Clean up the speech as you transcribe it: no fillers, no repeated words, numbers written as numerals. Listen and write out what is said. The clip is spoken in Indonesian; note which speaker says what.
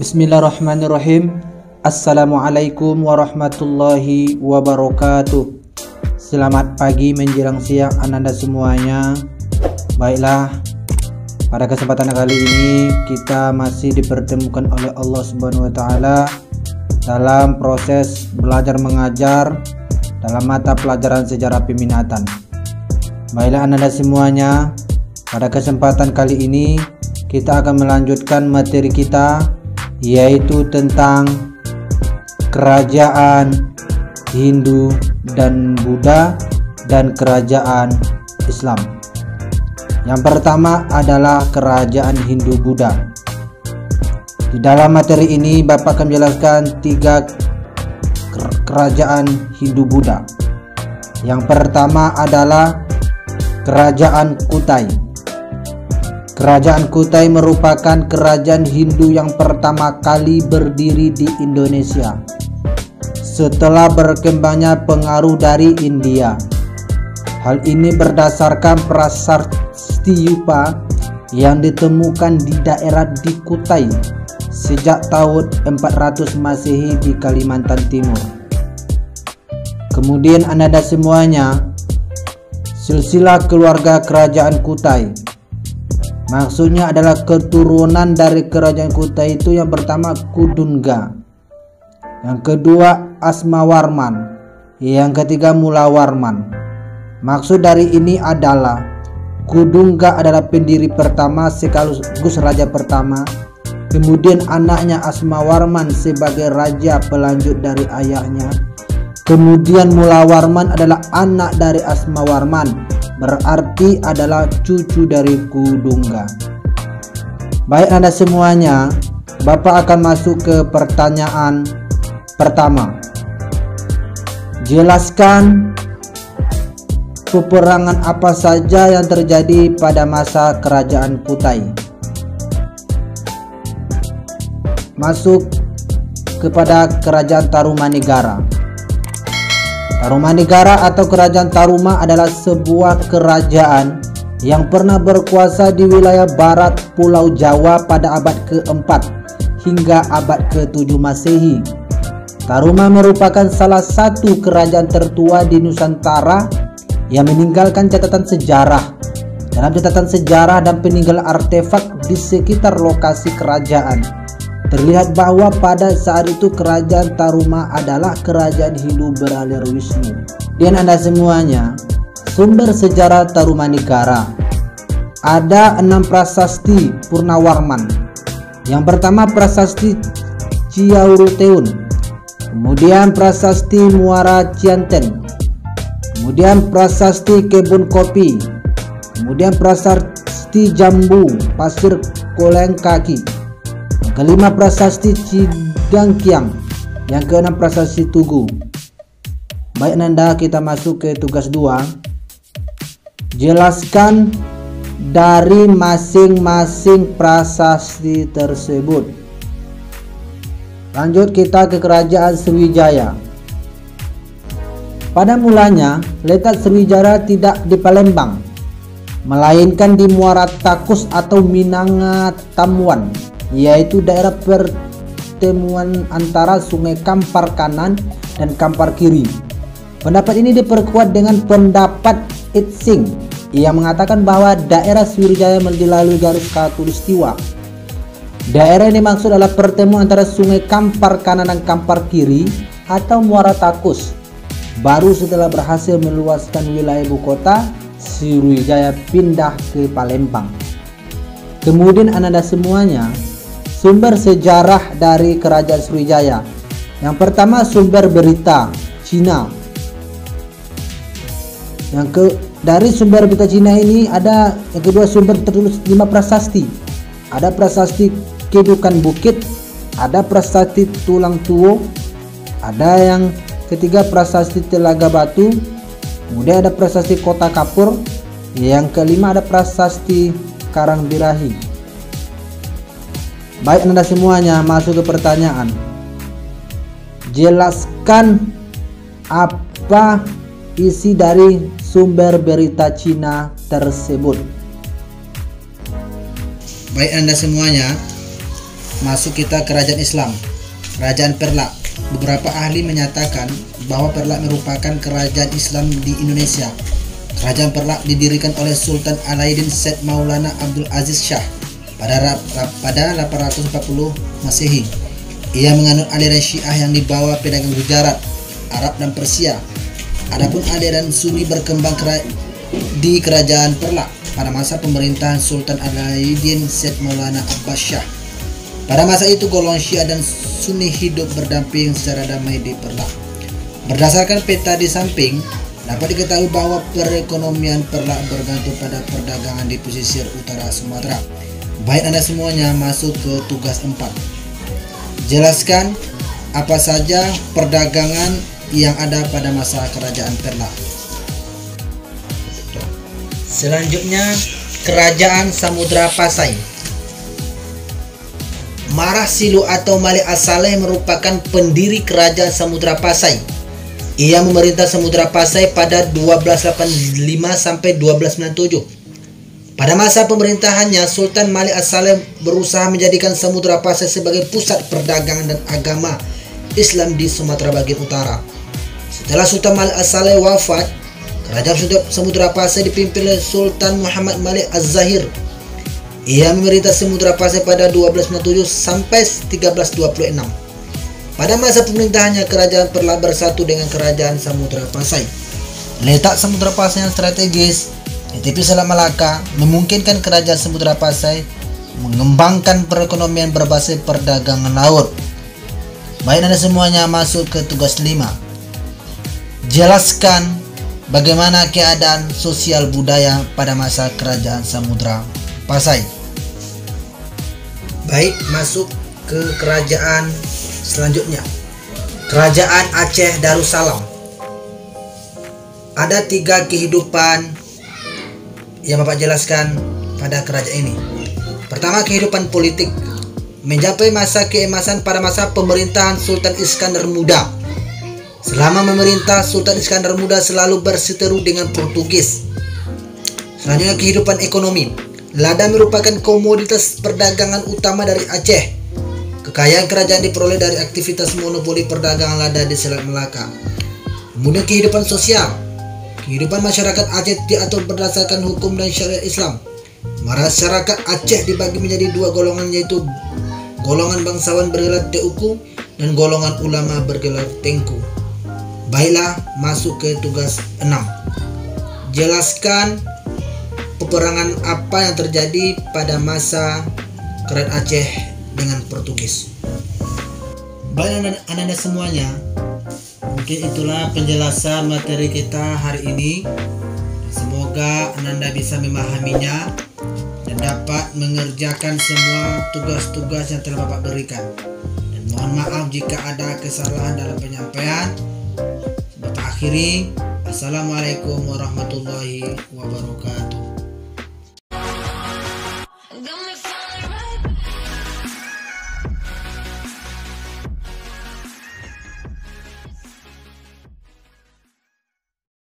Speaker 1: Bismillahirrahmanirrahim. Assalamualaikum warahmatullahi wabarakatuh. Selamat pagi menjelang siang Anda semuanya. Baiklah, pada kesempatan kali ini kita masih dipertemukan oleh Allah Subhanahu wa taala dalam proses belajar mengajar dalam mata pelajaran sejarah peminatan. Baiklah Anda semuanya, pada kesempatan kali ini kita akan melanjutkan materi kita, yaitu tentang kerajaan Hindu dan Buddha dan kerajaan Islam. Yang pertama adalah kerajaan Hindu Buddha. Di dalam materi ini Bapak akan menjelaskan 3 kerajaan Hindu Buddha. Yang pertama adalah kerajaan Kutai. Kerajaan Kutai merupakan kerajaan Hindu yang pertama kali berdiri di Indonesia setelah berkembangnya pengaruh dari India. Hal ini berdasarkan prasasti Yupa yang ditemukan di daerah di Kutai sejak tahun 400 Masehi di Kalimantan Timur. Kemudian Anda semuanya, silsilah keluarga kerajaan Kutai. Maksudnya adalah keturunan dari kerajaan Kutai itu yang pertama Kudungga, yang kedua Asmawarman, yang ketiga Mulawarman. Maksud dari ini adalah Kudungga adalah pendiri pertama sekaligus raja pertama, kemudian anaknya Asmawarman sebagai raja pelanjut dari ayahnya, kemudian Mulawarman adalah anak dari Asmawarman, berarti adalah cucu dari Kudungga. Baik Anda semuanya, Bapak akan masuk ke pertanyaan pertama. Jelaskan peperangan apa saja yang terjadi pada masa kerajaan Kutai. Masuk kepada kerajaan Tarumanegara. Tarumanegara atau kerajaan Taruma adalah sebuah kerajaan yang pernah berkuasa di wilayah barat Pulau Jawa pada abad ke-4 hingga abad ke-7 Masehi. Taruma merupakan salah satu kerajaan tertua di Nusantara yang meninggalkan catatan sejarah. Dalam catatan sejarah dan peninggalan artefak di sekitar lokasi kerajaan, terlihat bahwa pada saat itu kerajaan Taruma adalah kerajaan Hindu beralir Wisnu. Dan Anda semuanya, sumber sejarah Tarumanegara. Ada 6 prasasti Purnawarman. Yang pertama prasasti Ciauruteun, kemudian prasasti Muara Cianten, kemudian prasasti Kebun Kopi, kemudian prasasti Jambu Pasir Kolengkaki, kelima prasasti Cidangkiang, yang keenam prasasti Tugu. Baik Nanda, kita masuk ke tugas 2. Jelaskan dari masing-masing prasasti tersebut. Lanjut kita ke kerajaan Sriwijaya. Pada mulanya letak Sriwijaya tidak di Palembang, melainkan di Muara Takus atau Minangatamuan, yaitu daerah pertemuan antara Sungai Kampar kanan dan Kampar kiri. Pendapat ini diperkuat dengan pendapat Itsing yang mengatakan bahwa daerah Sriwijaya dilalui garis khatulistiwa. Daerah ini maksud adalah pertemuan antara Sungai Kampar kanan dan Kampar kiri atau Muara Takus. Baru setelah berhasil meluaskan wilayah ibu kota, Sriwijaya pindah ke Palembang. Kemudian Anda semuanya, sumber sejarah dari kerajaan Sriwijaya. Yang pertama sumber berita Cina. Dari sumber berita Cina ini ada yang kedua sumber tertulis 5 prasasti. Ada prasasti Kedukan Bukit, ada prasasti Tulang Tuo, ada yang ketiga prasasti Telaga Batu, kemudian ada prasasti Kota Kapur, yang kelima ada prasasti Karangbirahi. Baik Anda semuanya, masuk ke pertanyaan. Jelaskan apa isi dari sumber berita Cina tersebut. Baik Anda semuanya, masuk kita kerajaan Islam, Kerajaan Perlak. Beberapa ahli menyatakan bahwa Perlak merupakan kerajaan Islam di Indonesia. Kerajaan Perlak didirikan oleh Sultan Alauddin Syed Maulana Abdul Aziz Shah pada 840 Masehi. Ia menganut aliran Syiah yang dibawa pedagang Gujarat, Arab dan Persia. Adapun aliran Sunni berkembang di kerajaan Perlak pada masa pemerintahan Sultan Alauddin Syed Maulana Abbas Shah. Pada masa itu golongan Syiah dan Sunni hidup berdampingan secara damai di Perlak. Berdasarkan peta di samping, dapat diketahui bahwa perekonomian Perlak bergantung pada perdagangan di pesisir utara Sumatera. Baik Anda semuanya, masuk ke tugas 4. Jelaskan apa saja perdagangan yang ada pada masa kerajaan Perlak. Selanjutnya, Kerajaan Samudra Pasai. Marah Silu atau Malik As-Saleh merupakan pendiri Kerajaan Samudra Pasai. Ia memerintah Samudra Pasai pada 1285 sampai 1297. Pada masa pemerintahannya, Sultan Malik As-Saleh berusaha menjadikan Samudra Pasai sebagai pusat perdagangan dan agama Islam di Sumatera bagian utara. Setelah Sultan Malik As-Saleh wafat, Kerajaan Samudra Pasai dipimpin oleh Sultan Muhammad Malik Az-Zahir. Ia memerintah Samudra Pasai pada 1297 sampai 1326. Pada masa pemerintahannya, Kerajaan Perlak bersatu dengan Kerajaan Samudra Pasai. Letak Samudra Pasai yang strategis di tepi Selat Malaka memungkinkan Kerajaan Samudra Pasai mengembangkan perekonomian berbasis perdagangan laut. Baik Anda semuanya, masuk ke tugas 5. Jelaskan bagaimana keadaan sosial budaya pada masa Kerajaan Samudra Pasai. Baik, masuk ke kerajaan selanjutnya. Kerajaan Aceh Darussalam. Ada 3 kehidupan yang Bapak jelaskan pada kerajaan ini. Pertama, kehidupan politik. Mencapai masa keemasan pada masa pemerintahan Sultan Iskandar Muda. Selama memerintah, Sultan Iskandar Muda selalu berseteru dengan Portugis. Selanjutnya, kehidupan ekonomi. Lada merupakan komoditas perdagangan utama dari Aceh. Kekayaan kerajaan diperoleh dari aktivitas monopoli perdagangan lada di Selat Melaka. Kemudian kehidupan sosial. Kehidupan masyarakat Aceh diatur berdasarkan hukum dan syariat Islam. Masyarakat Aceh dibagi menjadi 2 golongan, yaitu golongan bangsawan bergelar Teuku dan golongan ulama bergelar Tengku. Baiklah, masuk ke tugas 6. Jelaskan peperangan apa yang terjadi pada masa Kerajaan Aceh dengan Portugis. Baik Anda semuanya, mungkin itulah penjelasan materi kita hari ini. Semoga Anda bisa memahaminya dan dapat mengerjakan semua tugas-tugas yang telah Bapak berikan. Dan mohon maaf jika ada kesalahan dalam penyampaian. Bapak akhiri, Assalamualaikum warahmatullahi wabarakatuh.